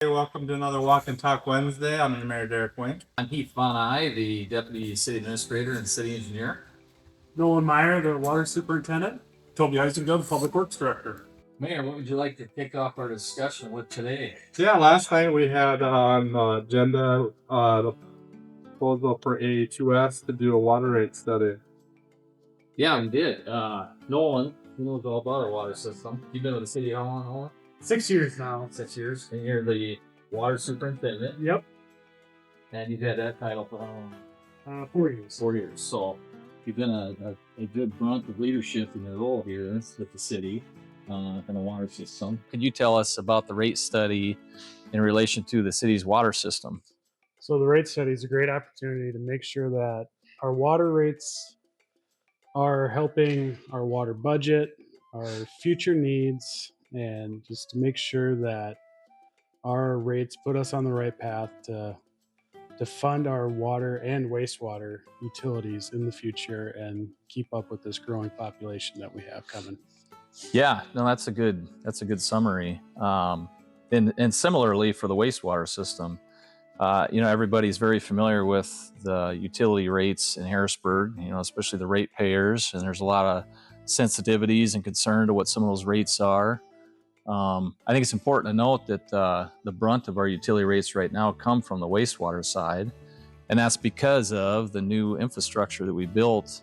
Hey, welcome to another Walk and Talk Wednesday. I'm your Mayor Derrick. I'm Heath, the Deputy City Administrator and City Engineer. Nolan, the Water Superintendent. Toby, the Public Works Director. Mayor, what would you like to kick off our discussion with today? Yeah, last night we had on the agenda the proposal for A2S to do a water rate study. Yeah, we did. Nolan, who knows all about our water system? You've been with the city how long, Nolan? 6 years now. 6 years. And you're the Water Superintendent. Yep. And you've had that title for how long? 4 years. 4 years. So you've been a good brunt of leadership in your role here with the city in the water system. Could you tell us about the rate study in relation to the city's water system? So the rate study is a great opportunity to make sure that our water rates are helping our water budget, our future needs, and just to make sure that our rates put us on the right path to fund our water and wastewater utilities in the future and keep up with this growing population that we have coming. Yeah, no, that's a good summary. And similarly for the wastewater system, everybody's very familiar with the utility rates in Harrisburg, especially the ratepayers, and there's a lot of sensitivities and concern to what some of those rates are. I think it's important to note that the brunt of our utility rates right now come from the wastewater side, and that's because of the new infrastructure that we built.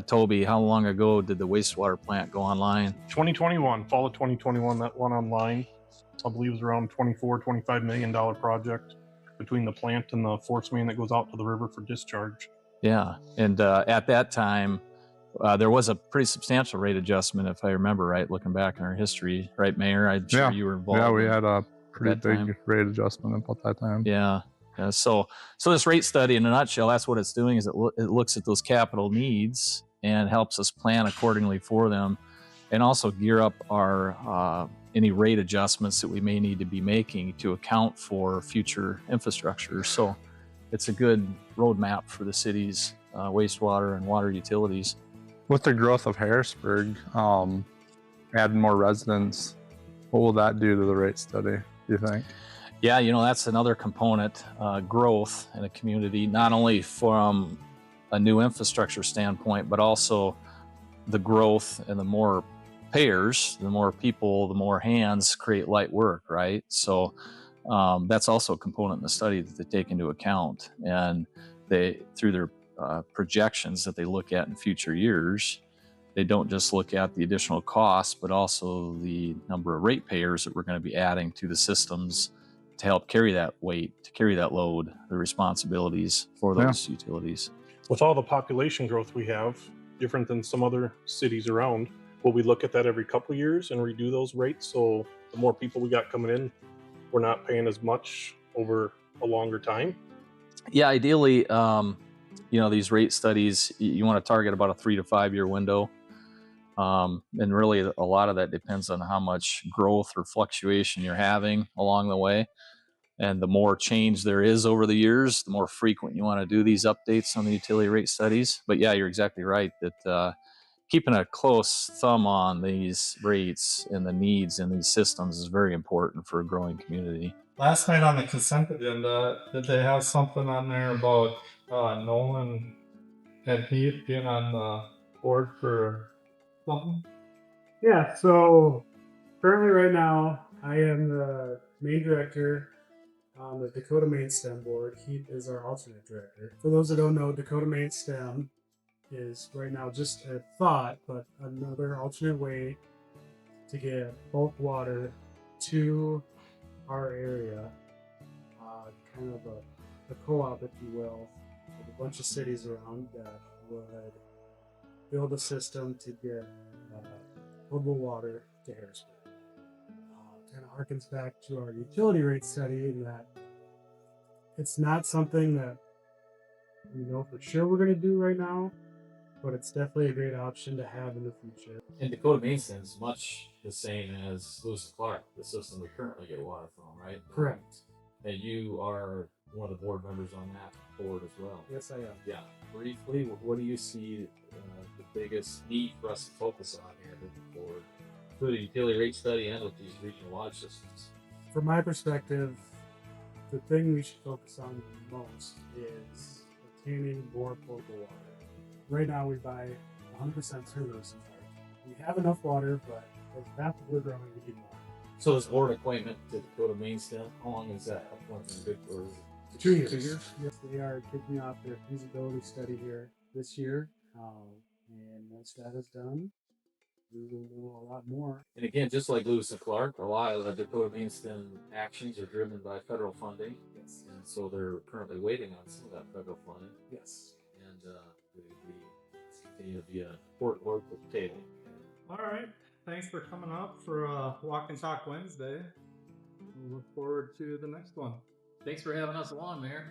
Toby, how long ago did the wastewater plant go online? 2021, fall of 2021, that went online. I believe it was around $24-25 million project between the plant and the force main that goes out to the river for discharge. Yeah, and at that time, there was a pretty substantial rate adjustment, if I remember right, looking back in our history, right, Mayor? I'm sure you were involved. Yeah, we had a pretty big time. Rate adjustment about that time. Yeah. So this rate study, in a nutshell, that's what it's doing, is it looks at those capital needs and helps us plan accordingly for them, and also gear up our any rate adjustments that we may need to be making to account for future infrastructure. So it's a good roadmap for the city's wastewater and water utilities. With the growth of Harrisburg, adding more residents, what will that do to the rate study, do you think? Yeah, that's another component, growth in a community, not only from a new infrastructure standpoint, but also the growth and the more payers, the more people, the more hands create light work, right? So that's also a component in the study that they take into account. And they, through their projections that they look at in future years, they don't just look at the additional costs, but also the number of ratepayers that we're going to be adding to the systems to help carry that weight, to carry that load, the responsibilities for those utilities. With all the population growth we have, different than some other cities around, will we look at that every couple of years and redo those rates? So the more people we got coming in, we're not paying as much over a longer time? Yeah, ideally, these rate studies, you want to target about a 3 to 5 year window. And really a lot of that depends on how much growth or fluctuation you're having along the way. And the more change there is over the years, the more frequent you want to do these updates on the utility rate studies. But yeah, you're exactly right that keeping a close thumb on these rates and the needs in these systems is very important for a growing community. Last night on the consent agenda, did they have something on there about Nolan and Heath being on the board for something? Yeah, so currently right now, I am the main director on the Dakota Mainstem board. Heath is our alternate director. For those that don't know, Dakota Mainstem is right now just a thought, but another alternate way to get bulk water to our area, kind of a co-op, if you will, with a bunch of cities around that would build a system to get potable water to Harrisburg. Kind of harkens back to our utility rate study in that it's not something that we know for sure we're going to do right now, but it's definitely a great option to have in the future. And Dakota Mainstem is much the same as Lewis and Clark, the system we currently get water from, right? Correct. And you are one of the board members on that board as well. Yes, I am. Yeah. Briefly, what do you see the biggest need for us to focus on here moving forward through the utility rate study and with these regional water systems? from my perspective, the thing we should focus on the most is obtaining more potable water. Right now, we buy 100% through those. We have enough water, but as rapidly growing, we need more. So this board appointment to Dakota Mainstem, how long is that appointment good for? 2 years. 2 years? Yes, they are kicking off their feasibility study here this year. And once that is done, we will know a lot more. And again, just like Lewis and Clark, a lot of the Dakota Mainstem actions are driven by federal funding. Yes. And so they're currently waiting on some of that federal funding. Yes. And we continue to be a important work at the table. All right. Thanks for coming up for Walk and Talk Wednesday. We look forward to the next one. Thanks for having us along, Mayor.